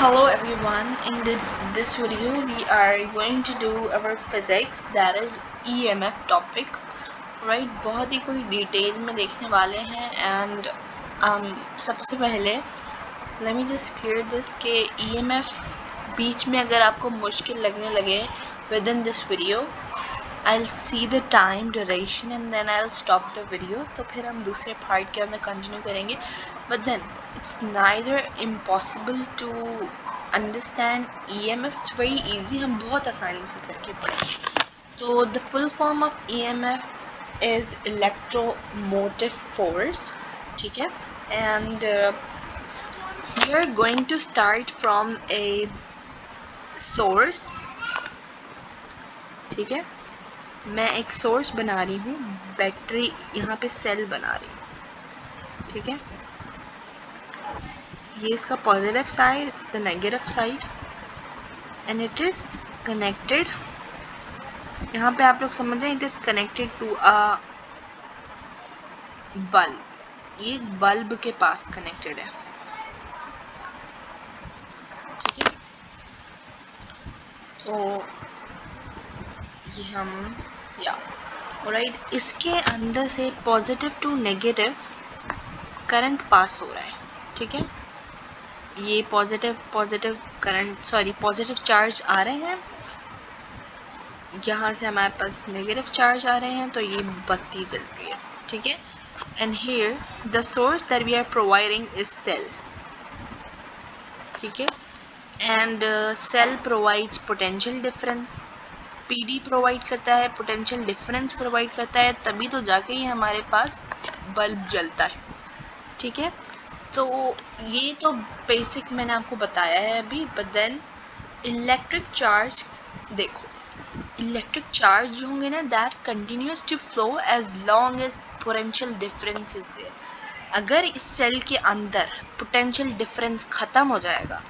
Hello everyone, in this video we are going to do our physics, that is EMF topic, right? बहुत ही कोई detail में देखने वाले हैं and सबसे पहले let me just clear this कि EMF बीच में अगर आपको मुश्किल लगने लगे within this video, I'll see the time duration and then I'll stop the video. तो फिर हम दूसरे पार्ट के अंदर कंटिन्यू करेंगे. But then it's neither impossible to understand EMF. It's very easy. हम बहुत आसानी से करके पढ़ेंगे. तो the full form of EMF is electromotive force. ठीक है? And we are going to start from a source. ठीक है? मैं एक सोर्स बना रही हूँ, बैटरी यहाँ पे सेल बना रही हूँ. ठीक है, ये इसका positive side, it's the negative side and it is connected. यहाँ पे आप लोग समझ जाए, it is connected to a bulb. ये बल्ब के पास कनेक्टेड है. ठीक है, तो ये हम राइट, इसके अंदर से positive to negative current pass हो रहा है. ठीक है, ये पॉजिटिव करंट पॉजिटिव चार्ज आ रहे हैं, यहाँ से हमारे पास नेगेटिव चार्ज आ रहे हैं, तो ये बत्ती जल रही है. ठीक है, and here the source that we are providing is cell. ठीक है, and cell provides potential difference. PD provide करता है, पोटेंशियल डिफरेंस प्रोवाइड करता है, तभी तो जाके ही हमारे पास बल्ब जलता है. ठीक है, तो ये तो बेसिक मैंने आपको बताया है अभी. बट देन इलेक्ट्रिक चार्ज देखो, इलेक्ट्रिक चार्ज जो होंगे ना, that continues to flow as long as potential difference is there. अगर इस सेल के अंदर पोटेंशियल डिफरेंस ख़त्म हो जाएगा,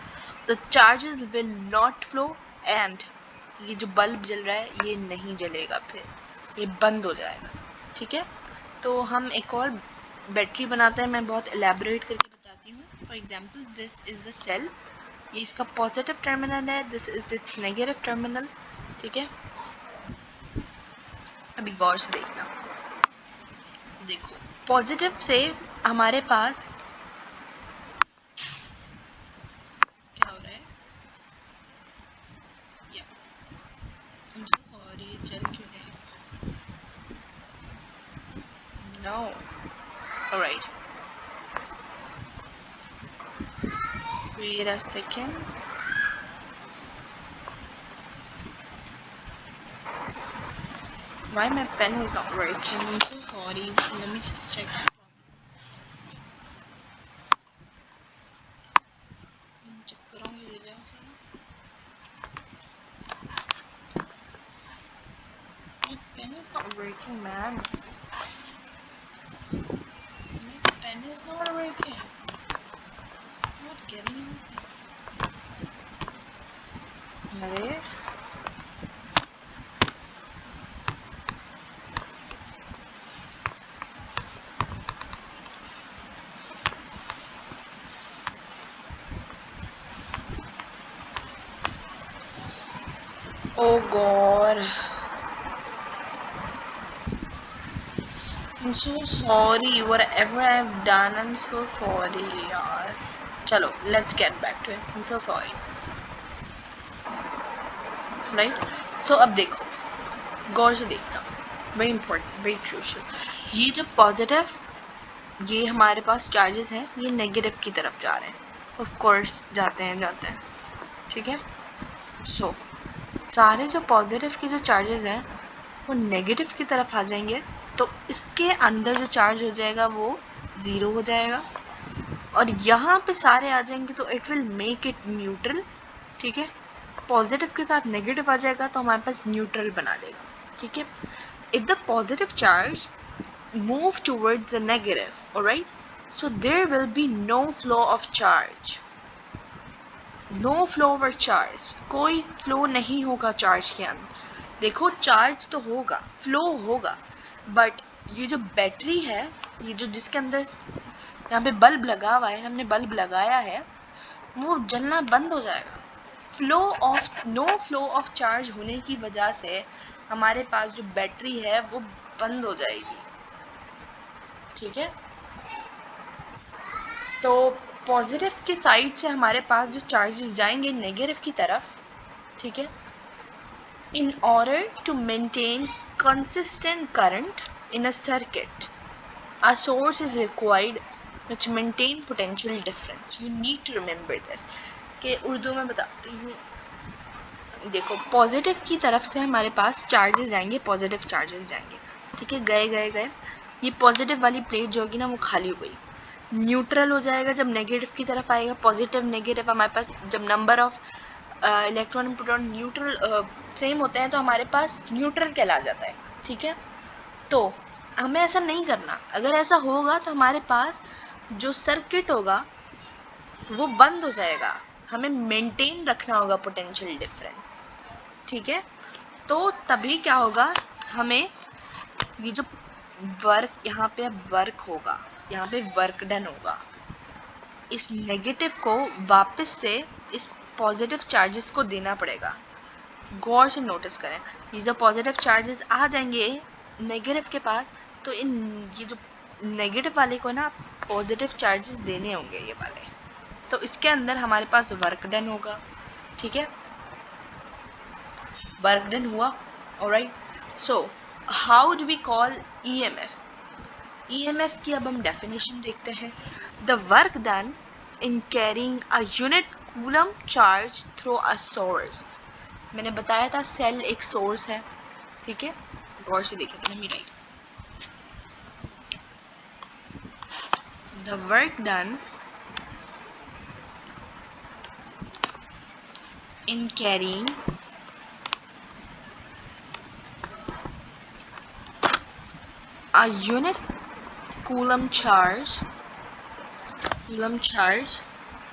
the charges will not flow and ये जो बल्ब जल रहा है ये नहीं जलेगा, फिर ये बंद हो जाएगा. ठीक है, तो हम एक और बैटरी बनाते हैं. मैं बहुत एलैबोरेट करके बताती हूँ. For example, this is the cell. ये इसका पॉजिटिव टर्मिनल है, this is this negative terminal. ठीक है, अभी गौर से देखना. देखो, पॉजिटिव से हमारे पास क्या हो रहा है. I'm so sorry, चल क्यों नहीं. No. Alright. Wait a second. Why my pen is not working? I'm so sorry. Let me just check. Check करूँगी result. My pen is not working, man. My pen is not working. It's not getting anything. अरे oh god, I'm so sorry. Whatever I've done, I'm so sorry, यार. चलो, let's get back to it. I'm so sorry. Right? So अब देखो, गौर से देखना. Very important, very crucial. ये जो positive, ये हमारे पास चार्जेस हैं, ये नेगेटिव की तरफ जा रहे हैं. ऑफ कोर्स जाते हैं. ठीक है, सो सारे जो पॉजिटिव के जो चार्जेस हैं वो नेगेटिव की तरफ आ जाएंगे, तो इसके अंदर जो चार्ज हो जाएगा वो ज़ीरो हो जाएगा, और यहाँ पे सारे आ जाएंगे तो it will make it neutral. ठीक है, पॉजिटिव के साथ नेगेटिव आ जाएगा तो हमारे पास न्यूट्रल बना देगा. ठीक है, if the positive charge move towards the negative, alright, so there will be no flow of charge. No flow over charge, कोई फ्लो नहीं होगा चार्ज के अंदर. देखो, चार्ज तो होगा, फ्लो होगा, बट ये जो बैटरी है, ये जो जिसके अंदर यहाँ पे बल्ब लगा हुआ है, हमने बल्ब लगाया है, वो जलना बंद हो जाएगा। नो फ्लो ऑफ चार्ज होने की वजह से हमारे पास जो बैटरी है वो बंद हो जाएगी। ठीक है, तो पॉजिटिव की साइड से हमारे पास जो चार्जेस जाएंगे नेगेटिव की तरफ, ठीक है, in order to maintain consistent current in a circuit, a source is required which maintain potential difference. You need to remember this. कि उर्दू में बताती हूँ, देखो पॉजिटिव की तरफ से हमारे पास चार्जेस जाएंगे, पॉजिटिव चार्जेस जाएंगे, ठीक है, गए गए गए, ये पॉजिटिव वाली प्लेट जो होगी ना वो खाली हो गई, न्यूट्रल हो जाएगा जब नेगेटिव की तरफ आएगा। पॉजिटिव नेगेटिव हमारे पास जब number of electron and proton neutral same होते हैं तो हमारे पास न्यूट्रल कहला जाता है। ठीक है, तो हमें ऐसा नहीं करना। अगर ऐसा होगा तो हमारे पास जो सर्किट होगा वो बंद हो जाएगा, हमें मेंटेन रखना होगा पोटेंशियल डिफरेंस। ठीक है, तो तभी क्या होगा, हमें ये जो वर्क यहाँ पे वर्क होगा, यहाँ पे वर्क डन होगा, इस नेगेटिव को वापस से इस पॉजिटिव चार्जेस को देना पड़ेगा। गौर से नोटिस करें, ये जो पॉजिटिव चार्जेस आ जाएंगे नेगेटिव के पास, तो ये जो नेगेटिव वाले को ना पॉजिटिव चार्जेस देने होंगे ये वाले, तो इसके अंदर हमारे पास वर्क डन होगा। ठीक है, वर्क डन हुआ। Alright, so how do we call EMF? EMF की अब हम डेफिनेशन देखते हैं। The work done in carrying a unit coulomb charge through a source. मैंने बताया था सेल एक सोर्स है। ठीक है, गौर से देखें, let me right. The work done in carrying a unit coulomb charge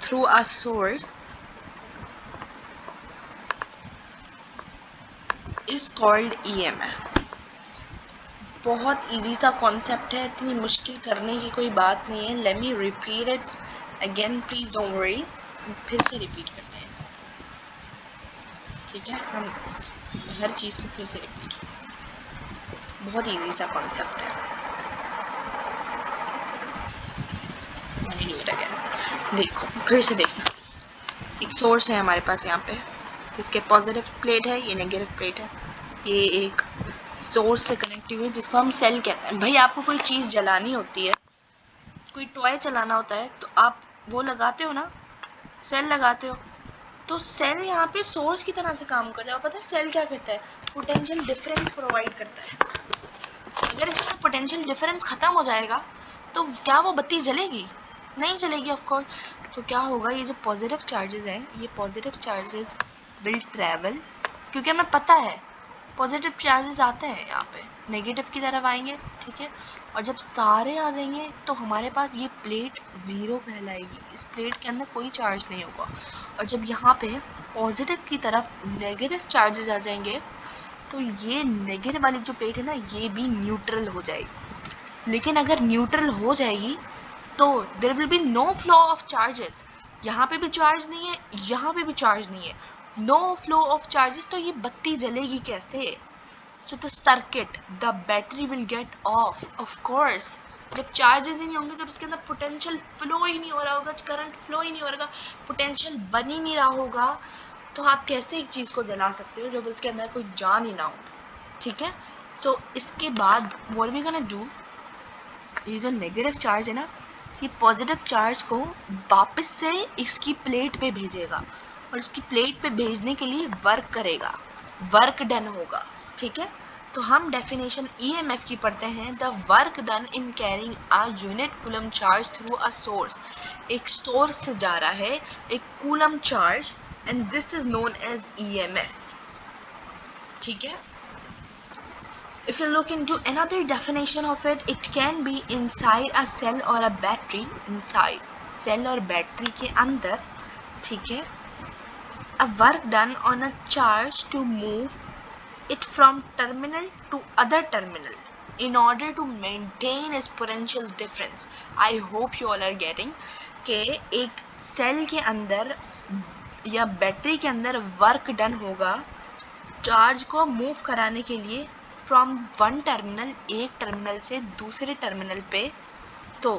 through a source is called EMF. बहुत इजी सा कॉन्सेप्ट है, इतनी मुश्किल करने की कोई बात नहीं है। Let me repeat it again, please don't worry. फिर से रिपीट करते हैं इसको, ठीक है, हम हर चीज़ को फिर से रिपीट, बहुत इजी सा कॉन्सेप्ट है। देखो फिर से देखना, एक सोर्स है हमारे पास यहाँ पे, इसके पॉजिटिव प्लेट है, ये नेगेटिव प्लेट है, ये एक सोर्स से कनेक्ट हुई है जिसको हम सेल कहते हैं। भाई आपको कोई चीज़ जलानी होती है, कोई टॉय चलाना होता है, तो आप वो लगाते हो ना, सेल लगाते हो, तो सेल यहाँ पे सोर्स की तरह से काम करता है। पता है सेल क्या करता है? पोटेंशियल डिफरेंस प्रोवाइड करता है। अगर इसका पोटेंशियल डिफरेंस खत्म हो जाएगा तो क्या वो बत्ती जलेगी? नहीं जलेगी ऑफ कोर्स। तो क्या होगा, ये जो पॉजिटिव चार्जेस हैं, ये पॉजिटिव चार्जेस विल ट्रैवल, क्योंकि हमें पता है पॉजिटिव चार्जेस आते हैं यहाँ पे, नेगेटिव की तरफ आएंगे। ठीक है, और जब सारे आ जाएंगे तो हमारे पास ये प्लेट ज़ीरो कहलाएगी, इस प्लेट के अंदर कोई चार्ज नहीं होगा। और जब यहाँ पे पॉजिटिव की तरफ नेगेटिव चार्जेस आ जाएंगे तो ये नेगेटिव वाली जो प्लेट है ना, ये भी न्यूट्रल हो जाएगी। लेकिन अगर न्यूट्रल हो जाएगी तो there will be no flow of charges. यहाँ पे भी चार्ज नहीं है, यहाँ पे भी चार्ज नहीं है, नो फ्लो ऑफ चार्जेस, तो ये बत्ती जलेगी कैसे? So the circuit, the battery will get of course. जब चार्जेस ही नहीं होंगे, जब इसके अंदर पोटेंशियल फ्लो ही नहीं हो रहा होगा, करंट फ्लो ही नहीं हो रहा, पोटेंशियल बन ही नहीं रहा होगा, तो आप कैसे एक चीज़ को जला सकते हो जब इसके अंदर कोई जान ही ना हो? ठीक है, सो इसके बाद व्हाट वी गोना डू, ये जो नेगेटिव चार्ज है ना, ये पॉजिटिव चार्ज को वापस से इसकी प्लेट पे भेजेगा, और इसकी प्लेट पे भेजने के लिए वर्क करेगा, वर्क डन होगा। ठीक है, तो हम डेफिनेशन ईएमएफ की पढ़ते हैं, the work done in carrying a unit coulomb charge through a source. एक सोर्स से जा रहा है एक coulomb charge, and this is known as EMF. ठीक है, if you look into another definition of it, it can be inside a cell or a battery, inside cell और battery के अंदर। ठीक है, a work done on a charge to move it from terminal to other terminal in order to maintain its potential difference. I hope you all are getting. कि एक cell के अंदर या बैटरी के अंदर वर्क डन होगा charge को move कराने के लिए फ्रॉम वन टर्मिनल, एक टर्मिनल से दूसरे टर्मिनल पे। तो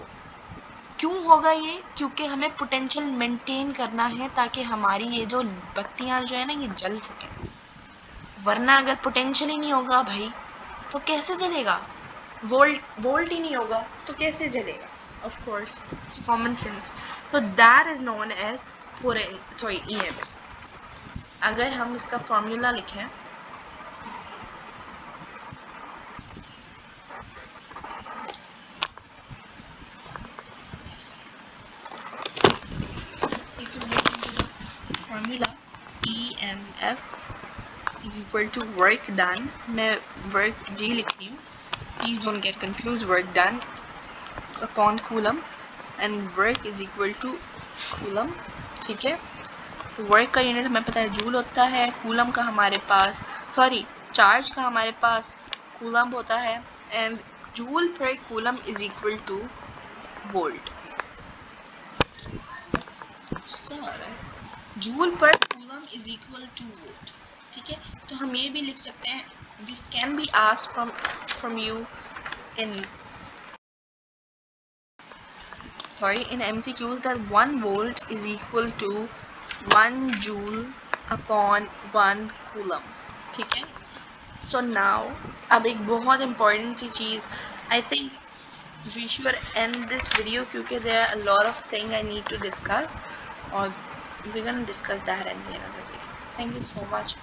क्यों होगा ये? क्योंकि हमें पोटेंशियल मेंटेन करना है ताकि हमारी ये जो बत्तियां जो है ना ये जल सके। वरना अगर पोटेंशियल ही नहीं होगा भाई तो कैसे जलेगा? वोल्ट ही नहीं होगा तो कैसे जलेगा? Of course it's common sense. तो that is known as EMF। अगर हम इसका फॉर्मूला लिखें, if you look into the formula, EMF is equal to work done। मैं work G लिख रही हूँ, please don't get confused, work done upon coulomb and work is equal to coulomb। ठीक है, वर्क का यूनिट हमें पता है जूल होता है, कूलम का हमारे पास चार्ज का हमारे पास कूलम होता है, एंड जूल पर coulomb is equal two volt. Joule पर coulomb is equal two volt. ठीक है, तो हम ये भी लिख सकते हैं, this can be asked from you in MCQs that 1 volt is equal to 1 joule upon 1 coulomb। ठीक है, सो नाउ अब एक बहुत इम्पॉर्टेंट सी चीज़, I think we should end this video क्योंकि there are a lot of thing I need to discuss, और we can discuss that in the another video. Thank you so much.